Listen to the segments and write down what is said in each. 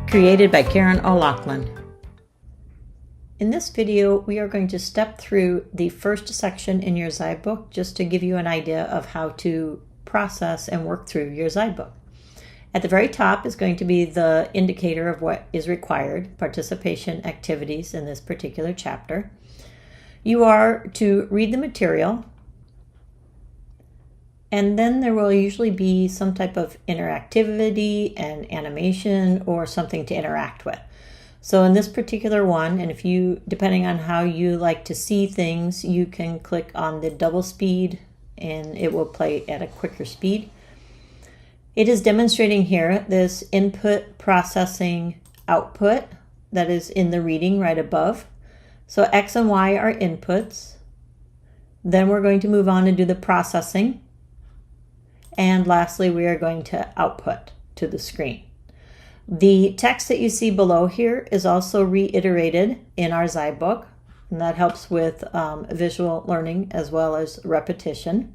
created by Karen O'Loughlin. In this video, we are going to step through the first section in your ZyBook just to give you an idea of how to process and work through your ZyBook. At the very top is going to be the indicator of what is required, participation activities in this particular chapter. You are to read the material, and then there will usually be some type of interactivity and animation or something to interact with. So in this particular one, and if you, depending on how you like to see things, you can click on the double speed and it will play at a quicker speed. It is demonstrating here this input, processing, output that is in the reading right above. So X and Y are inputs. Then we're going to move on and do the processing. And lastly, we are going to output to the screen. The text that you see below here is also reiterated in our ZyBook, and that helps with visual learning as well as repetition.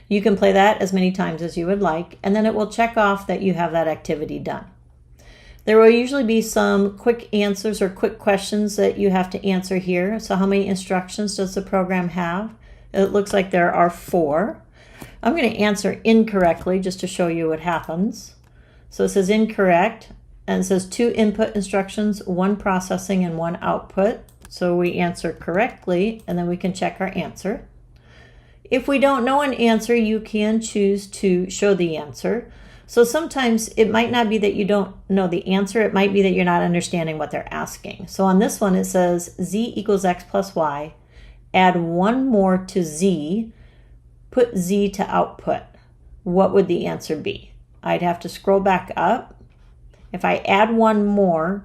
You can play that as many times as you would like, and then it will check off that you have that activity done. There will usually be some quick answers or quick questions that you have to answer here. So how many instructions does the program have? It looks like there are 4. I'm going to answer incorrectly just to show you what happens. So it says incorrect, and it says 2 input instructions, 1 processing and 1 output. So we answer correctly, and then we can check our answer. If we don't know an answer, you can choose to show the answer. So sometimes it might not be that you don't know the answer, it might be that you're not understanding what they're asking. So on this one it says z equals x plus y, add 1 more to z, put z to output. What would the answer be? I'd have to scroll back up. If I add 1 more,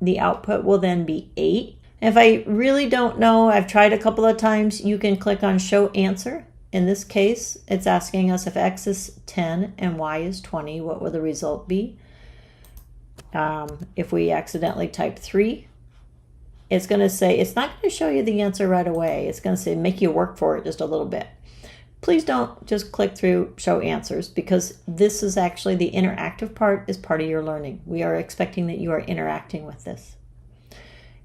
the output will then be 8. If I really don't know, I've tried a couple of times, you can click on show answer. In this case, it's asking us if x is 10 and y is 20, what will the result be? If we accidentally type 3, it's going to say, it's not going to show you the answer right away. It's going to say, make you work for it just a little bit. Please don't just click through show answers, because this is actually the interactive part is part of your learning. We are expecting that you are interacting with this.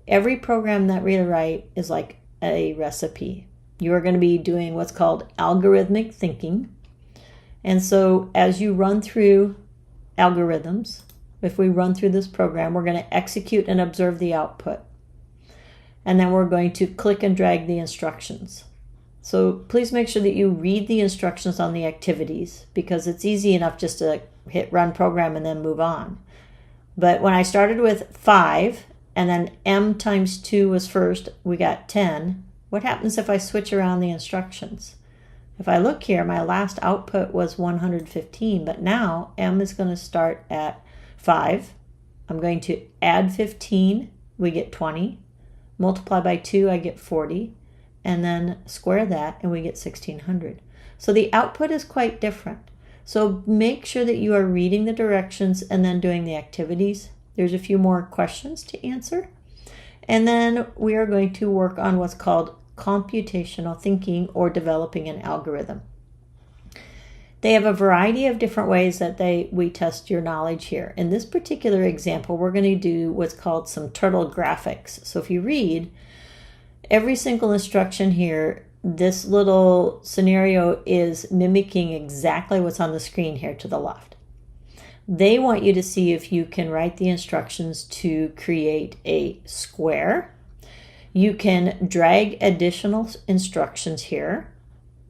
Every program that we write is like a recipe. You are going to be doing what's called algorithmic thinking. And so as you run through algorithms, if we run through this program, we're going to execute and observe the output. And then we're going to click and drag the instructions. So please make sure that you read the instructions on the activities, because it's easy enough just to hit run program and then move on. But when I started with 5 and then m times 2 was first, we got 10. What happens if I switch around the instructions? If I look here, my last output was 115, but now m is going to start at 5. I'm going to add 15, we get 20. Multiply by 2, I get 40. And then square that and we get 1600. So the output is quite different. So make sure that you are reading the directions and then doing the activities. There's a few more questions to answer. And then we are going to work on what's called computational thinking or developing an algorithm. They have a variety of different ways that we test your knowledge here. In this particular example, we're going to do what's called some turtle graphics. So if you read, every single instruction here, this little scenario is mimicking exactly what's on the screen here to the left. They want you to see if you can write the instructions to create a square. You can drag additional instructions here.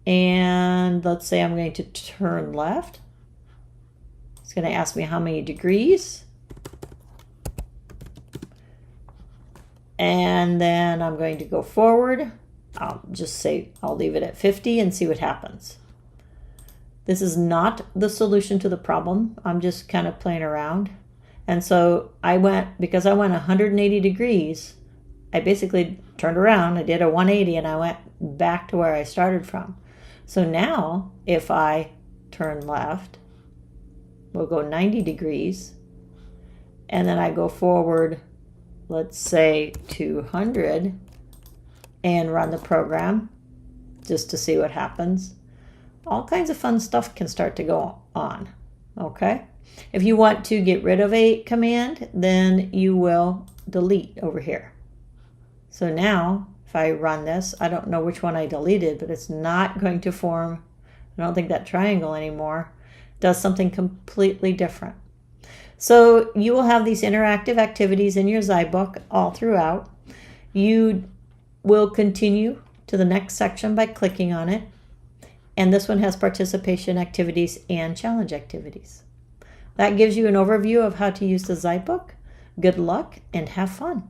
And let's say I'm going to turn left. It's going to ask me how many degrees. And then I'm going to go forward. I'll just say I'll leave it at 50 and see what happens. This is not the solution to the problem. I'm just kind of playing around. And so because I went 180 degrees, I basically turned around, I did a 180 and I went back to where I started from. So now if I turn left, we'll go 90 degrees, and then I go forward, let's say 200, and run the program just to see what happens. All kinds of fun stuff can start to go on. Okay. okay? If you want to get rid of a command, then you will delete over here. So now, if I run this, I don't know which one I deleted, but it's not going to form, I don't think, that triangle anymore. It does something completely different. So you will have these interactive activities in your ZyBook all throughout. You will continue to the next section by clicking on it. And this one has participation activities and challenge activities. That gives you an overview of how to use the ZyBook. Good luck and have fun.